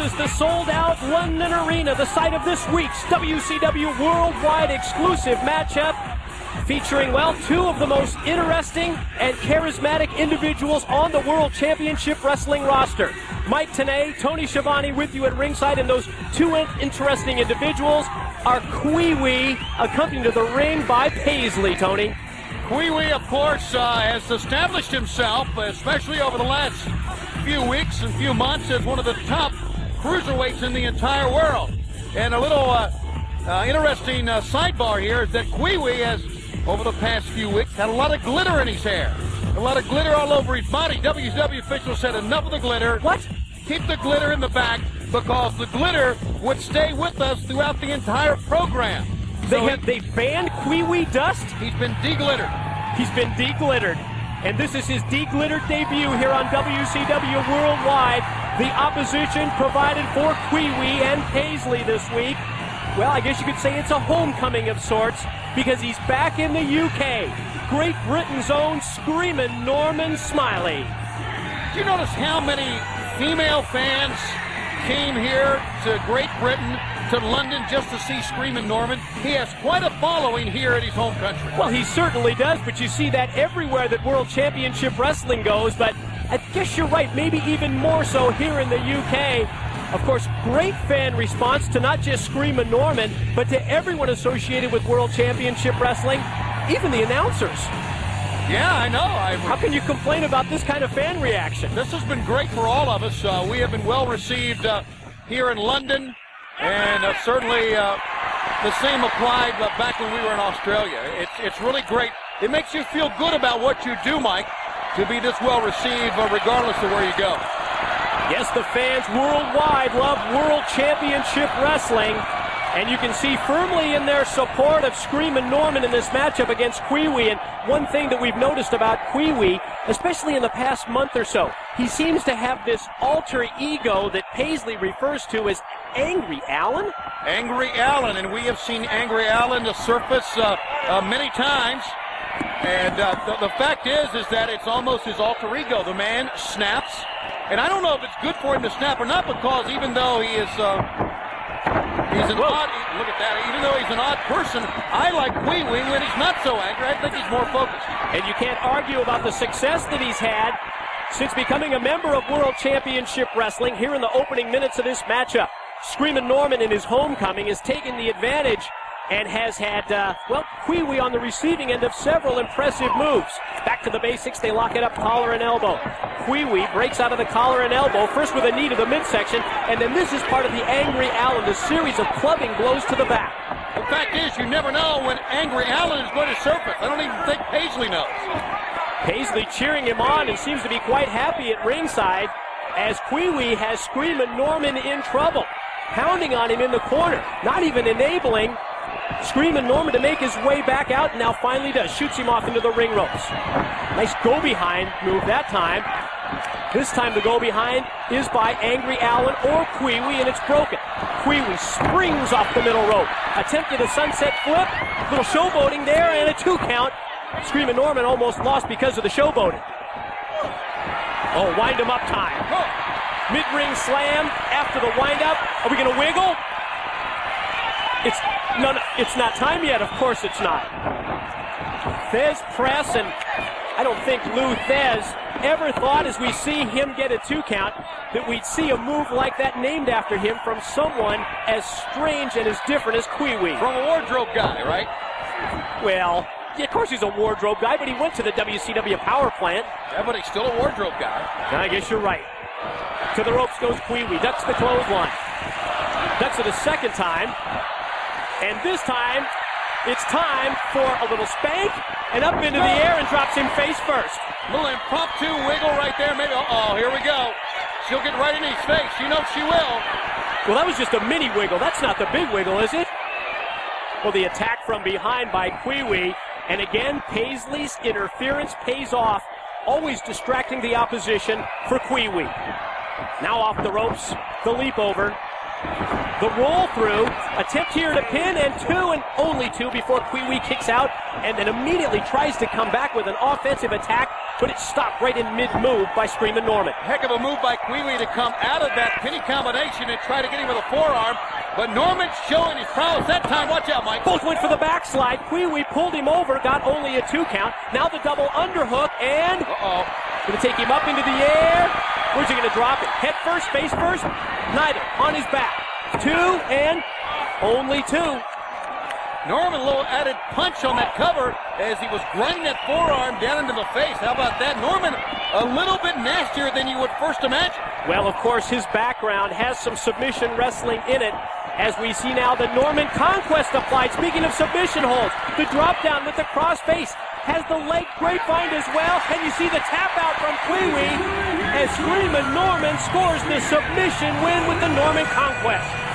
is the sold-out London Arena, the site of this week's WCW Worldwide exclusive matchup, featuring, well, two of the most interesting and charismatic individuals on the World Championship Wrestling roster. Mike Tenay, Tony Schiavone with you at ringside, and those two interesting individuals are Kwee, accompanied to the ring by Paisley, Tony. Kwee, of course, has established himself, especially over the last few weeks and few months, as one of the top cruiserweights in the entire world. And a little interesting sidebar here is that Kwee has, over the past few weeks, had a lot of glitter in his hair. A lot of glitter all over his body. WCW officials said enough of the glitter. What? Keep the glitter in the back, because the glitter would stay with us throughout the entire program. They banned Kwee dust? He's been deglittered. He's been deglittered. And this is his deglittered debut here on WCW Worldwide. The opposition provided for Kwee and Paisley this week. Well, I guess you could say it's a homecoming of sorts, because he's back in the UK. Great Britain's own Sreamin Norman Smiley. Do you notice how many female fans came here to Great Britain, to London, just to see Sreamin Norman? He has quite a following here in his home country. Well, he certainly does, but you see that everywhere that World Championship Wrestling goes, but I guess you're right, maybe even more so here in the UK. Of course, great fan response to not just Sreamin Norman, but to everyone associated with World Championship Wrestling, even the announcers. Yeah, I know. How can you complain about this kind of fan reaction? This has been great for all of us. We have been well received here in London, and certainly the same applied back when we were in Australia. It's really great. It makes you feel good about what you do, Mike, to be this well received regardless of where you go. Yes, the fans worldwide love World Championship Wrestling, and you can see firmly in their support of Sreamin Norman in this matchup against Kwee. And one thing that we've noticed about Kwee, especially in the past month or so, he seems to have this alter ego that Paisley refers to as Angry Allen. Angry Allen, and we have seen Angry Allen surface many times. And the fact is that it's almost his alter ego. The man snaps, and I don't know if it's good for him to snap or not, because even though he is he's an odd, look at that, even though he's an odd person, I like Kwee when he's not so angry. I think he's more focused. And you can't argue about the success that he's had since becoming a member of World Championship Wrestling. Here in the opening minutes of this matchup, Sreamin Norman in his homecoming has taken the advantage and has had, well, Kwee on the receiving end of several impressive moves. Back to the basics, they lock it up, collar and elbow. Kwee breaks out of the collar and elbow, first with a knee to the midsection, and then this is part of the Angry Allen, the series of clubbing blows to the back. The fact is, you never know when Angry Allen is going to surface. I don't even think Paisley knows. Paisley cheering him on and seems to be quite happy at ringside, as Kwee has Sreamin Norman in trouble, pounding on him in the corner, not even enabling Sreamin Norman to make his way back out, and now finally does. Shoots him off into the ring ropes. Nice go-behind move that time. This time the go-behind is by Angry Allen or Kwee, and it's broken. Kwee springs off the middle rope. Attempted a sunset flip. Little showboating there, and a 2 count. Sreamin Norman almost lost because of the showboating. Oh, wind him up time. Mid-ring slam after the wind-up. Are we going to wiggle? No, it's not time yet. Of course it's not. Thez press, and I don't think Lou Thez ever thought, as we see him get a 2 count, that we'd see a move like that named after him from someone as strange and as different as Kwee. From a wardrobe guy, right? Well, yeah, of course he's a wardrobe guy, but he went to the WCW power plant. Yeah, but he's still a wardrobe guy. I guess you're right. To the ropes goes Kwee. Ducks the clothesline. Ducks it a second time. And this time, it's time for a little spank, and up into the air and drops him face first. A little impromptu wiggle right there. Maybe, oh, here we go. She'll get right in his face. You know she will. Well, that was just a mini wiggle. That's not the big wiggle, is it? Well, the attack from behind by Kwee, and again, Paisley's interference pays off, always distracting the opposition for Kwee. Now off the ropes, the leap over. The roll through, attempt here to pin, and two, and only two before Kwee kicks out, and then immediately tries to come back with an offensive attack, but it's stopped right in mid-move by Sreamin Norman. Heck of a move by Kwee to come out of that penny combination and try to get him with a forearm, but Norman's showing his prowess that time. Watch out, Mike. Both went for the backslide. Kwee pulled him over, got only a 2 count. Now the double underhook, and going to take him up into the air. Where's he going to drop it? Head first, face first? Neither. On his back. 2, and only 2. Norman, a little added punch on that cover as he was grinding that forearm down into the face. How about that? Norman, a little bit nastier than you would first imagine. Well, of course, his background has some submission wrestling in it. As we see now the Norman Conquest applied. Speaking of submission holds, the drop down with the cross face. Has the leg grapevine as well. And you see the tap out from Kwee as Sreamin Norman scores the submission win with the Norman Conquest.